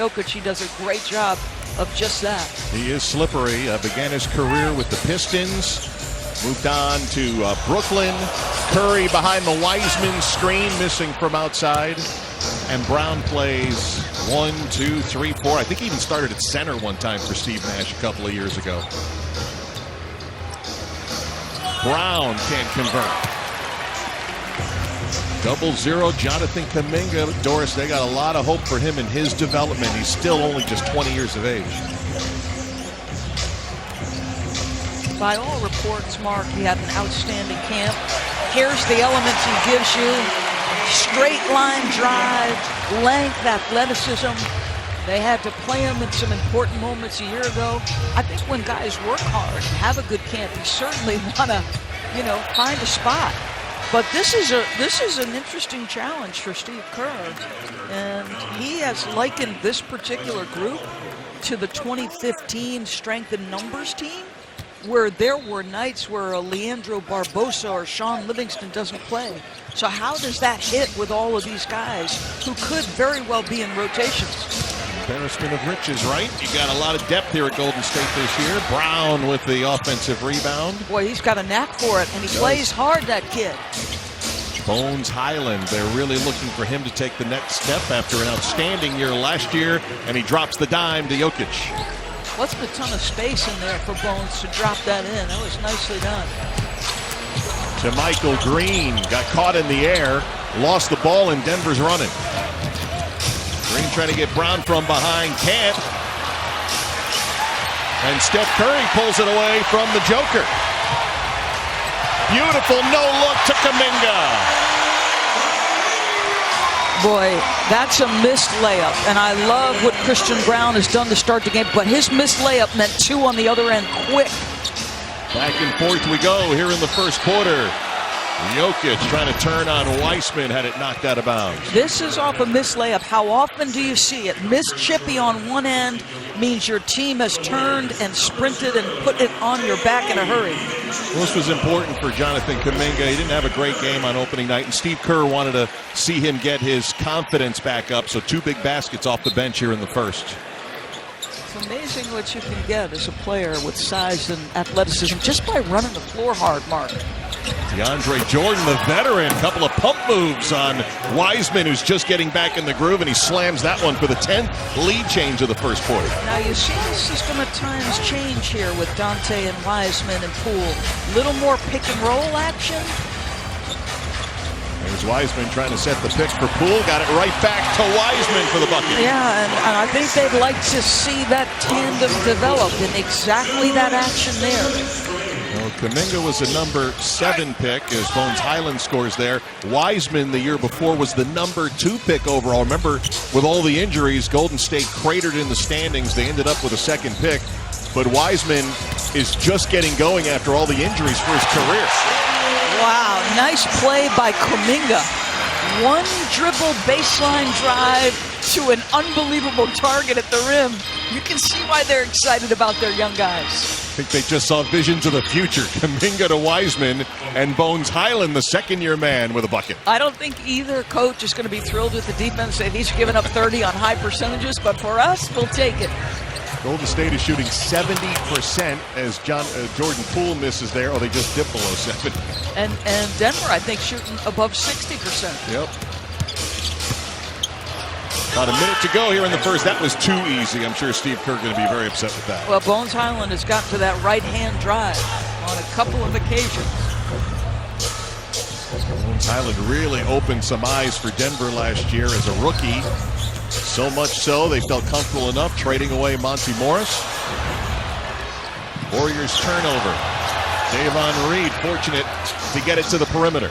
Jokic, he does a great job of just that. He is slippery. Began his career with the Pistons. Moved on to Brooklyn. Curry behind the Wiseman screen, missing from outside. And Brown plays 1, 2, 3, 4. I think he even started at center one time for Steve Nash a couple of years ago. Brown can't convert. 0-0, Jonathan Kuminga. Doris, they got a lot of hope for him in his development. He's still only just 20 years of age. By all reports, Mark, he had an outstanding camp. Here's the elements he gives you. Straight line drive, length, athleticism. They had to play him in some important moments a year ago. I think when guys work hard and have a good camp, you certainly want to, find a spot. But this is an interesting challenge for Steve Kerr. And he has likened this particular group to the 2015 Strength in Numbers team, where there were nights where Leandro Barbosa or Sean Livingston doesn't play. So how does that hit with all of these guys who could very well be in rotations? Embarrassment of riches, right? You got a lot of depth here at Golden State this year. Brown with the offensive rebound. Boy, he's got a knack for it, and he plays hard, that kid. Bones Hyland, they're really looking for him to take the next step after an outstanding year last year, and he drops the dime to Jokic. Wasn't a ton of space in there for Bones to drop that in. That was nicely done. To Michael Green, got caught in the air, lost the ball, and Denver's running. Green trying to get Brown from behind, can't. And Steph Curry pulls it away from the Joker. Beautiful no-look to Kuminga. Boy, that's a missed layup, and I love what Christian Brown has done to start the game, but his missed layup meant two on the other end quick. Back and forth we go here in the first quarter. Jokic trying to turn on Wiseman, had it knocked out of bounds. This is off a missed layup. How often do you see it? Missed chippy on one end means your team has turned and sprinted and put it on your back in a hurry. Well, this was important for Jonathan Kuminga. He didn't have a great game on opening night, and Steve Kerr wanted to see him get his confidence back up, so two big baskets off the bench here in the first. It's amazing what you can get as a player with size and athleticism just by running the floor hard, Mark. DeAndre Jordan, the veteran, couple of pump moves on Wiseman, who's just getting back in the groove, and he slams that one for the 10th lead change of the first quarter. Now you see the system at times change here with Dante and Wiseman and Poole. Little more pick and roll action. There's Wiseman trying to set the pick for Poole. Got it right back to Wiseman for the bucket. Yeah, and I think they'd like to see that tandem develop in exactly that action there. Well, Kuminga was a number 7 pick as Bones Hyland scores there. Wiseman the year before was the number 2 pick overall. Remember, with all the injuries, Golden State cratered in the standings. They ended up with a 2nd pick. But Wiseman is just getting going after all the injuries for his career. Wow, nice play by Kuminga. One dribble baseline drive to an unbelievable target at the rim. You can see why they're excited about their young guys. I think they just saw visions of the future. Kuminga to Wiseman, and Bones Hyland, the second-year man, with a bucket. I don't think either coach is going to be thrilled with the defense. They've each given up 30 on high percentages, but for us, we'll take it. Golden State is shooting 70% as Jordan Poole misses there. Oh, they just dipped below 70. And Denver, I think, shooting above 60%. Yep. About a minute to go here in the first. That was too easy. I'm sure Steve Kerr going to be very upset with that. Well, Bones Hyland has gotten to that right-hand drive on a couple of occasions. Bones Hyland really opened some eyes for Denver last year as a rookie. So much so, they felt comfortable enough trading away Monty Morris. Warriors turnover. Davon Reed fortunate to get it to the perimeter.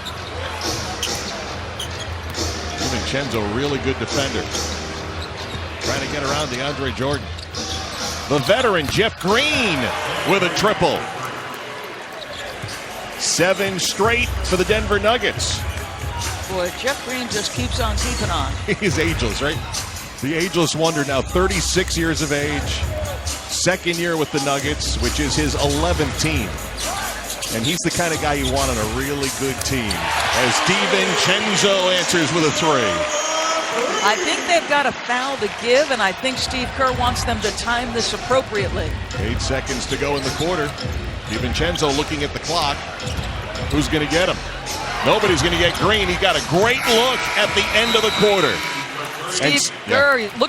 DiVincenzo, really good defender. Trying to get around DeAndre Jordan. The veteran, Jeff Green, with a triple. 7 straight for the Denver Nuggets. Boy, Jeff Green just keeps on keeping on. He's ageless, right? The ageless wonder, now 36 years of age. 2nd year with the Nuggets, which is his 11th team. And he's the kind of guy you want on a really good team. As DiVincenzo answers with a 3. I think they've got a foul to give, and I think Steve Kerr wants them to time this appropriately. 8 seconds to go in the quarter. DiVincenzo looking at the clock. Who's going to get him? Nobody's going to get Green. He got a great look at the end of the quarter. Steve Kerr, look